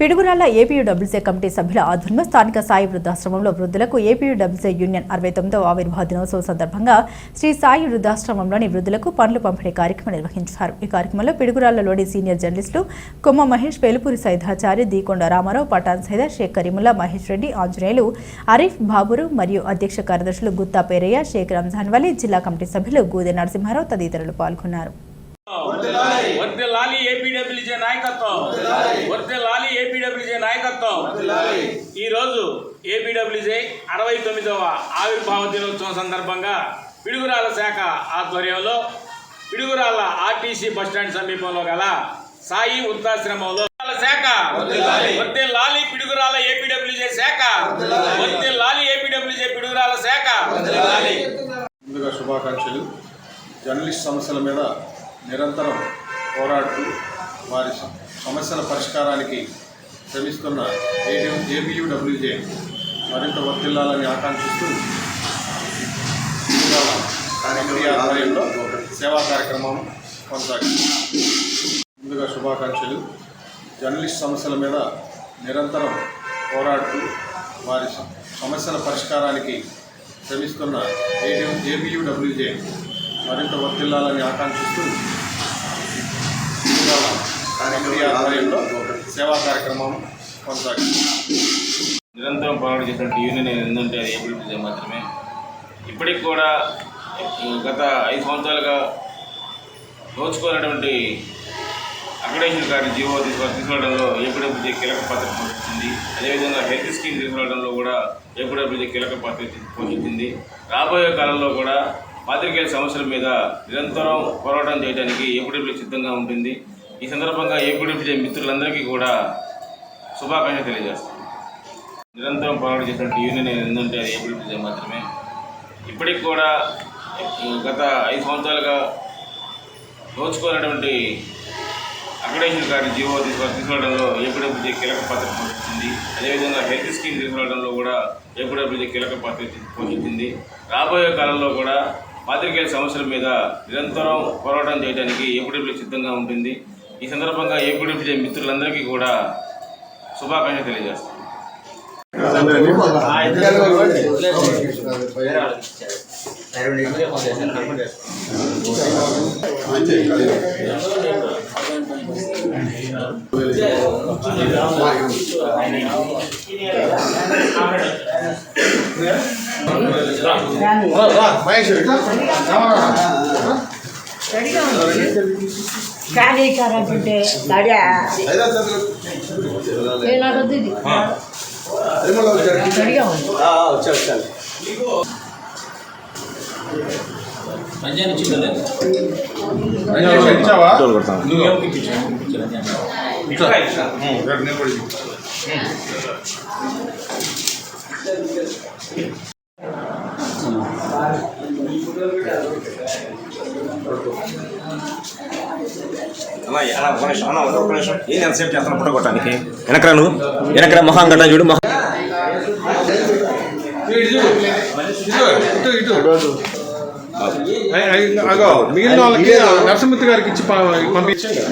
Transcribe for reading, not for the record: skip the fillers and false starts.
Piduguralla ఏపీయూడబ్ల్యూసీ committee సభ్యుల ఆధ్వర్యంలో స్థానిక సాయి వృద్ధాశ్రమంలో వృద్ధులకు ఏపీయూడబ్ల్యూసీ యూనియన్ 69వ ఆవిర్భావ దినోత్సవం సందర్భంగా శ్రీ సాయి వృద్ధాశ్రమంలోని వృద్ధులకు పండ్లు పంపిణీ కార్యక్రమం నిర్వహించారు. ఈ కార్యక్రమంలో పిడుగురాళ్లలోని సీనియర్ జర్నలిస్టులు కొమ్మ మహేష్, పేలుపూరి సైదాచారి, దీకొండ రామారావు, పఠాన్ సైదా, షేక్ కరీముల్లా, మహేష్ రెడ్డి, ఆంజనేయులు, అరీఫ్, బాబురు మరియు అధ్యక్ష కార్యదర్శులు గుత్తా పేరయ్య, షేక్ రంజాన్ వలి, జిల్లా కమిటీ సభ్యులు గూదె నరసింహారావు తదితరులు పాల్గొన్నారు. వర్ధిల్లాలి ఏపీడబ్ల్యూజే నాయకత్వం, వర్ధిల్లాలి ఏపీడబ్ల్యూజే నాయకత్వం. ఈరోజు ఏపీడబ్ల్యూజే 69వ ఆవిర్భావ దినోత్సవం సందర్భంగా పిడుగురాళ్ల శాఖ ఆధ్వర్యంలో పిడుగురాళ్ల ఆర్టీసీ బస్టాండ్ సమీపంలో గల సాయి వృద్ధాశ్రమంలో శాఖ వర్ధిల్లాలి పిడుగురాళ్ల ఏపీడబ్ల్యూజే శాఖ, వర్ధిల్లాలి ఏపీడబ్ల్యూజే పిడుగురాళ్ల శాఖ. ముందుగా శుభాకాంక్షలు. జర్నలిస్ట్ సమస్యల మీద నిరంతరం పోరాడుతూ వారి సమస్యల పరిష్కారానికి శ్రమిస్తున్న ఏపీయూడబ్ల్యూజే మరింత వర్ధిల్లాలని ఆకాంక్షిస్తూ ఆధ్వర్యంలో సేవా కార్యక్రమం కొనసాగుతుంది. ముందుగా శుభాకాంక్షలు. జర్నలిస్ట్ సమస్యల మీద నిరంతరం పోరాడుతూ వారి సమస్యల పరిష్కారానికి శ్రమిస్తున్న ఏపీయూడబ్ల్యూజే మరింత వర్ధిల్లాలని ఆకాంక్షిస్తూ ఆధ్వర్యంలో సేవా కార్యక్రమం కొనసాగుతుంది. నిరంతరం పోరాటం చేసినట్టు యూనియన్ ఏంటంటే అది ఏపీడబ్ల్యూజే మాత్రమే. ఇప్పటికి కూడా గత 5 సంవత్సరాలుగా నోచుకున్నటువంటి అక్రిడేషన్ కార్డు జీవో తీసుకురావడంలో ఏపీడబ్ల్యూజే కీలక పాత్ర పోషించింది. అదేవిధంగా హెల్త్ స్కీమ్ తీసుకురావడంలో కూడా ఏపీడబ్ల్యూజే కీలక పాత్ర పోషించింది. రాబోయే కాలంలో కూడా పాత్రికేయుల సమస్యల మీద నిరంతరం పోరాటం చేయడానికి ఏపీడబ్ల్యూజే సిద్ధంగా ఉంటుంది. ఈ సందర్భంగా ఏపీడబ్ల్యూజే మిత్రులందరికీ కూడా శుభాకాంక్షలు తెలియజేస్తాం. నిరంతరం పోరాటం చేసినట్టు యూనియన్ ఏంటంటే అది ఏపీడబ్ల్యూజే మాత్రమే. ఇప్పటికి కూడా గత 5 సంవత్సరాలుగా నోచుకున్నటువంటి అక్రిడేషన్ కార్డు జీవో తీసుకురావడంలో ఏపీడబ్ల్యూజే కీలక పాత్ర పోషించింది. అదేవిధంగా హెల్త్ స్కీమ్ తీసుకురావడంలో కూడా ఏపీడబ్ల్యూజే కీలక పాత్ర పోషించింది. రాబోయే కాలంలో కూడా పాత్రికేయుల సమస్యల మీద నిరంతరం పోరాటం చేయడానికి ఏపీడబ్ల్యూజే సిద్ధంగా ఉంటుంది. ఈ సందర్భంగా ఏపీడబ్ల్యూజే మిత్రులందరికీ కూడా శుభాకాంక్షలు తెలియజేస్తాం. ఏం ఎంతసేపు చేస్తాను పుట్ట కొట్టడానికి? వెనకరా నువ్వు, వెనకరా మొహం గడ్డ చూడు. మొహం మిగిలిన వాళ్ళకి నరసింహతి గారికి ఇచ్చి పంపించండి.